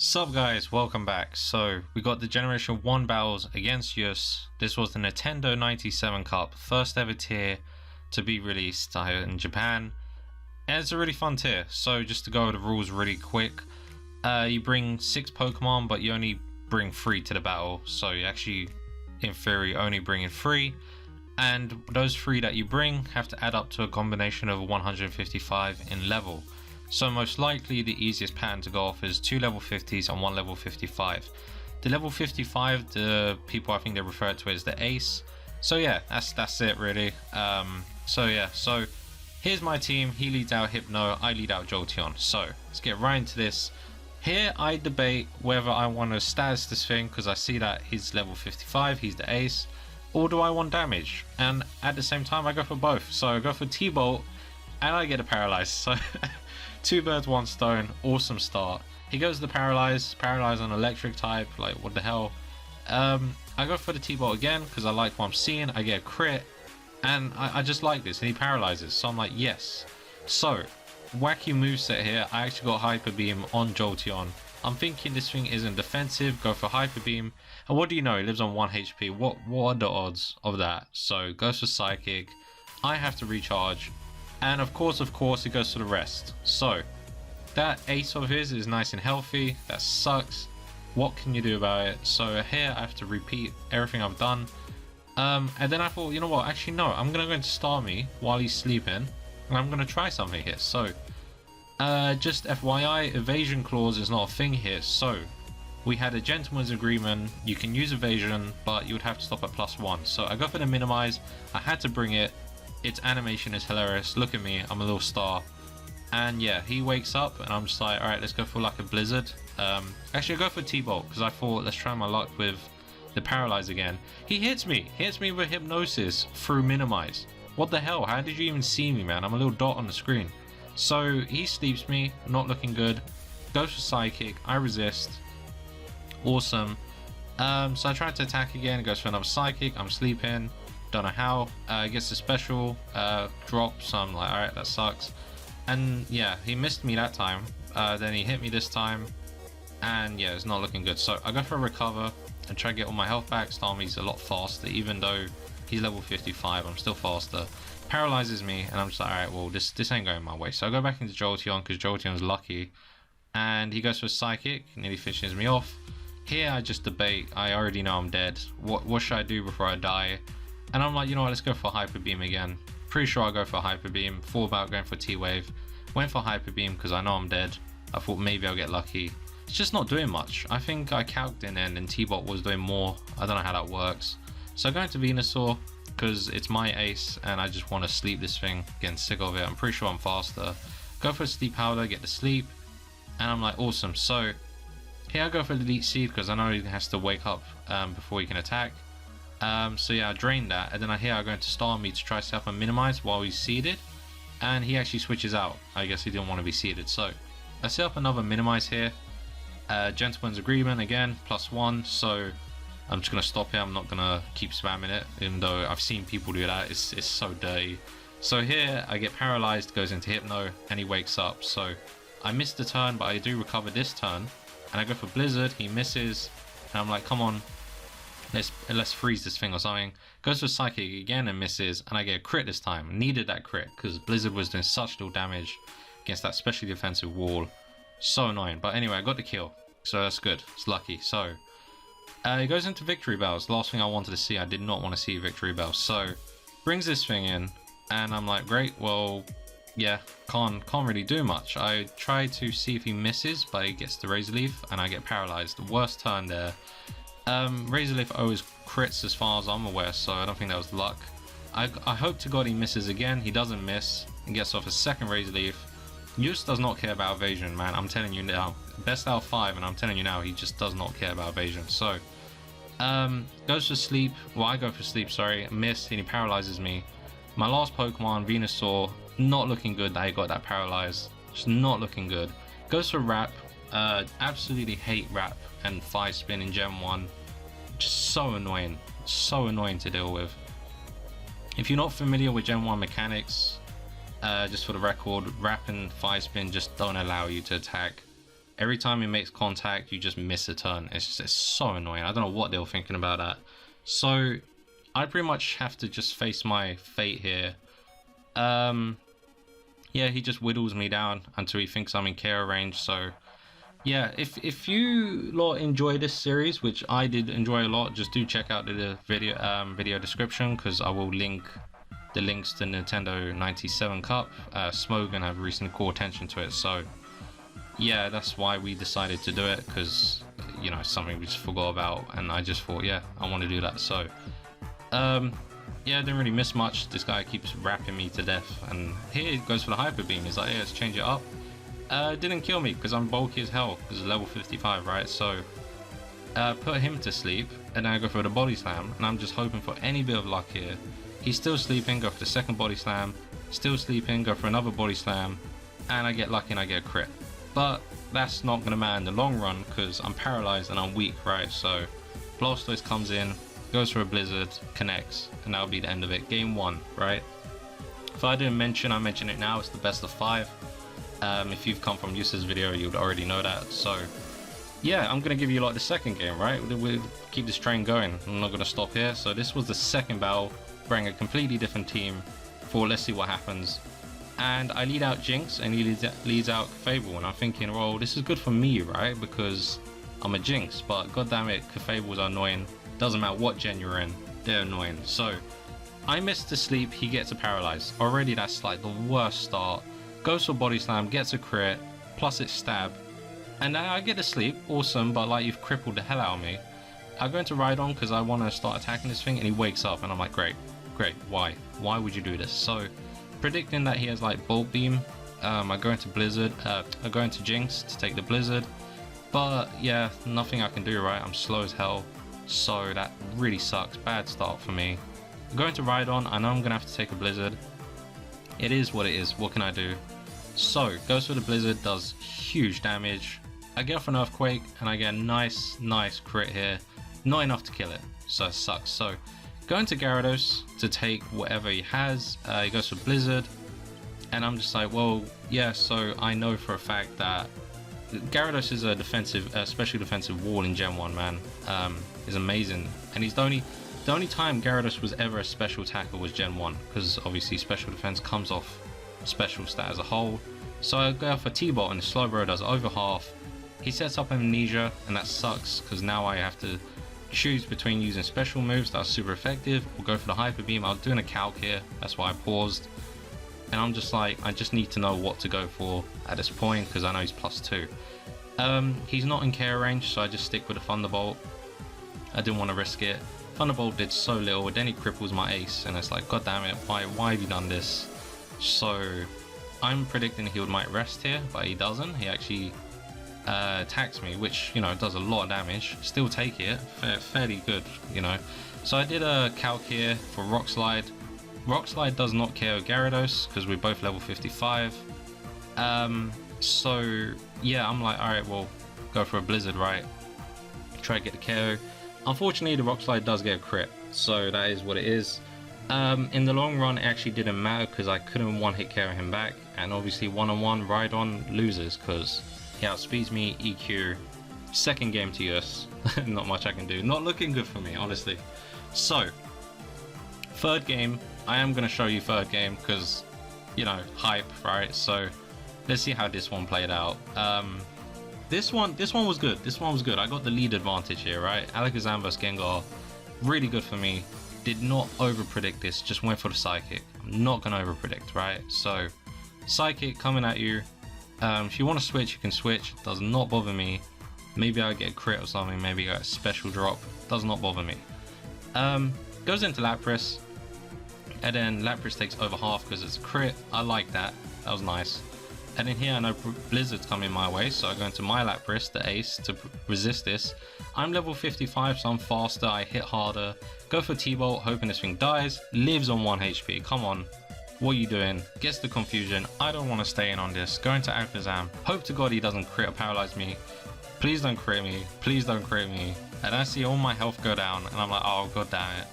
Sup guys, welcome back. So we got the Generation 1 battles against Yus. This was the Nintendo 97 Cup, first ever tier to be released in Japan. And it's a really fun tier. So just to go over the rules really quick, you bring 6 Pokemon, but you only bring 3 to the battle. So you actually, in theory, only bring in 3. And those 3 that you bring have to add up to a combination of 155 in level. So most likely the easiest pattern to go off is 2 level 50s and 1 level 55. The level 55, the people I think they refer to it as the ace. So yeah, that's it really. So here's my team. He leads out Hypno, I lead out Jolteon. So let's get right into this. Here I debate whether I want to status this thing because I see that he's level 55, he's the ace, or do I want damage? And at the same time I go for both. So I go for T-Bolt and I get a paralyzed. So 2 birds, 1 stone, awesome start. He goes to the paralyze on electric type, like what the hell. I go for the T-Bolt again because I like what I'm seeing. I get a crit and I just like this, and he paralyzes, so I'm like yes. So wacky moveset here. I actually got Hyper Beam on Jolteon. I'm thinking this thing isn't defensive, go for Hyper Beam, and what do you know, he lives on 1 HP. What are the odds of that? So goes for Psychic, I have to recharge, and of course it goes to the rest. So that ace of his is nice and healthy. That sucks. What can you do about it? So here I have to repeat everything I've done. And then I thought, you know what, actually no, I'm gonna go into Starmie while he's sleeping and I'm gonna try something here. So just FYI, evasion clause is not a thing here. So we had a gentleman's agreement, you can use evasion but you would have to stop at +1. So I go for the minimize. I had to bring it. Its animation is hilarious. Look at me, I'm a little star. And yeah, he wakes up and I'm just like, alright, let's go for like a blizzard. Actually I go for T-Bolt because I thought let's try my luck with the paralyze again. He hits me with hypnosis through minimize. What the hell, how did you even see me, man? I'm a little dot on the screen. So he sleeps me, not looking good. Goes for psychic, I resist. Awesome. So I tried to attack again, goes for another psychic, I'm sleeping. Don't know how. Gets a special drop, so I'm like, alright, that sucks. And yeah, he missed me that time. Then he hit me this time, and yeah, it's not looking good. So I go for a recover and try to get all my health back. Starmie's a lot faster, even though he's level 55, I'm still faster. Paralyzes me, and I'm just like, alright, well, this ain't going my way. So I go back into Jolteon because Jolteon's lucky, and he goes for Psychic, nearly finishes me off. Here I just debate. I already know I'm dead. What should I do before I die? And I'm like, you know what, let's go for Hyper Beam again. Pretty sure I'll go for Hyper Beam. Thought about going for T-Wave. Went for Hyper Beam because I know I'm dead. I thought maybe I'll get lucky. It's just not doing much. I think I calced in and T-Bot was doing more. I don't know how that works. So I go into Venusaur because it's my ace and I just want to sleep this thing. Getting sick of it. I'm pretty sure I'm faster. Go for a Sleep Powder, get the sleep. And I'm like, awesome. So here I go for the Elite Seed because I know he has to wake up before he can attack. So yeah, I drained that, and then I go into Starmie to try to set up a minimize while he's seeded, and he actually switches out. I guess he didn't want to be seeded, so I set up another minimize here. Gentleman's agreement again, +1. So I'm just gonna stop here. I'm not gonna keep spamming it, even though I've seen people do that. It's so dirty. So here I get paralyzed, goes into Hypno, and he wakes up. So I missed the turn, but I do recover this turn, and I go for Blizzard. He misses, and I'm like, come on. Let's freeze this thing or something. Goes for Psychic again and misses, and I get a crit this time. Needed that crit because Blizzard was doing such little damage against that specially defensive wall. So annoying. But anyway, I got the kill, so that's good. It's lucky. So he goes into Victory Bells. Last thing I wanted to see. I did not want to see Victory Bells. So brings this thing in, and I'm like, great. Well, yeah, can't really do much. I try to see if he misses, but he gets the Razor Leaf, and I get paralyzed. The worst turn there. Razor Leaf always crits as far as I'm aware, so I don't think that was luck. I hope to God he misses again. He doesn't miss and gets off a second Razor Leaf. Yus does not care about evasion, man. I'm telling you now. Best out of 5, and I'm telling you now, he just does not care about evasion. So goes for sleep. Well, I go for sleep, sorry. Miss, and he paralyzes me. My last Pokemon, Venusaur, not looking good that he got that paralyzed. Just not looking good. Goes for Wrap. Absolutely hate Wrap and 5-spin in Gen 1. Just so annoying to deal with. If you're not familiar with Gen 1 mechanics, just for the record, Wrap and 5-spin just don't allow you to attack Every time he makes contact, you just miss a turn. It's so annoying. I don't know what they were thinking about that. So I pretty much have to just face my fate here. Yeah, he just whittles me down until he thinks I'm in KO range. So yeah, if you lot enjoy this series, which I did enjoy a lot, just do check out the video description, because I will link the links to Nintendo 97 Cup. Smogan have recently called attention to it, so yeah, that's why we decided to do it, because you know, something we just forgot about, and I just thought, yeah, I want to do that. So yeah, I didn't really miss much. This guy keeps wrapping me to death, and here he goes for the hyper beam. He's like, yeah, let's change it up. Didn't kill me because I'm bulky as hell, because level 55, right? So put him to sleep, and then I go for the body slam, and I'm just hoping for any bit of luck here. He's still sleeping, go for the second body slam, still sleeping, go for another body slam, and I get lucky and I get a crit. But that's not gonna matter in the long run, because I'm paralyzed and I'm weak, right? So Blastoise comes in, goes for a blizzard, connects, and that'll be the end of it. Game 1, right? If I didn't mention, I mention it now, it's the best of 5. If you've come from Yusa's video, you would already know that. So yeah, I'm gonna give you like the second game, right? We'll keep this train going. I'm not gonna stop here. So this was the second battle, bring a completely different team for let's see what happens. And I lead out Jinx, and he leads out Clefable, and I'm thinking, well, this is good for me, right? Because I'm a Jinx, but goddammit, it, Clefables are annoying. Doesn't matter what gen you're in, they're annoying. So I miss the sleep, he gets a paralyze. Already that's like the worst start. Goes for body slam, gets a crit, plus it's stab, and then I get to sleep. Awesome, but like, you've crippled the hell out of me. I go into Rhydon because I want to start attacking this thing, and he wakes up, and I'm like, great, why would you do this? So predicting that he has like bulk beam, I go into Blizzard, I go into Jinx to take the Blizzard, but yeah, nothing I can do, right? I'm slow as hell, so that really sucks. Bad start for me. I go into Rhydon, I know I'm gonna have to take a Blizzard. It is what it is, what can I do? So goes for the Blizzard, does huge damage. I get off an Earthquake, and I get a nice crit here. Not enough to kill it, so it sucks. So go into Gyarados to take whatever he has. He goes for Blizzard, and I'm just like, well, yeah, so I know for a fact that Gyarados is a defensive, special defensive wall in Gen 1, man. Is amazing, and he's the only time Gyarados was ever a special attacker was Gen 1, because obviously special defense comes off special stat as a whole. So I go for T-Bot, and Slowbro does over half. He sets up Amnesia, and that sucks, because now I have to choose between using special moves that are super effective or go for the Hyper Beam. I was doing a calc here, that's why I paused, and I'm just like, I just need to know what to go for at this point, because I know he's +2. He's not in KO range, so I just stick with the Thunderbolt. I didn't want to risk it. Thunderbolt did so little, then he cripples my ace, and it's like, god damn it, why have you done this? So I'm predicting he might rest here, but he doesn't. He actually attacks me, which, you know, does a lot of damage. Still take it, fairly good, you know. So I did a calc here for Rock Slide. Rock Slide does not KO Gyarados because we're both level 55. So yeah, I'm like, alright, well, go for a Blizzard, right? Try to get the KO. Unfortunately, the Rock Slide does get a crit, so that is what it is. In the long run, it actually didn't matter because I couldn't one-hit KO him back, and obviously one-on-one Rhydon loses because he outspeeds me, EQ. Second game to US, not much I can do. Not looking good for me, honestly. So, third game, I am going to show you third game because, you know, hype, right? So, let's see how this one played out. This one was good. This one was good. I got the lead advantage here, right? Alakazam vs Gengar, really good for me. Did not over predict this, just went for the Psychic. I'm not gonna over predict, right? So Psychic coming at you. If you want to switch, you can switch. Does not bother me. Maybe I get a crit or something, maybe I get a special drop. Does not bother me. Goes into Lapras, and then Lapras takes over half because it's a crit. I like that. That was nice. And then here I know Blizzard's coming my way, so I go into my Lapras, the ace, to resist this. I'm level 55, so I'm faster, I hit harder. Go for T-Bolt, hoping this thing dies. Lives on 1 HP, come on. What are you doing? Gets the confusion. I don't want to stay in on this. Go into Alakazam. Hope to God he doesn't crit or paralyze me. Please don't crit me. Please don't crit me. And I see all my health go down, and I'm like, oh, god damn it.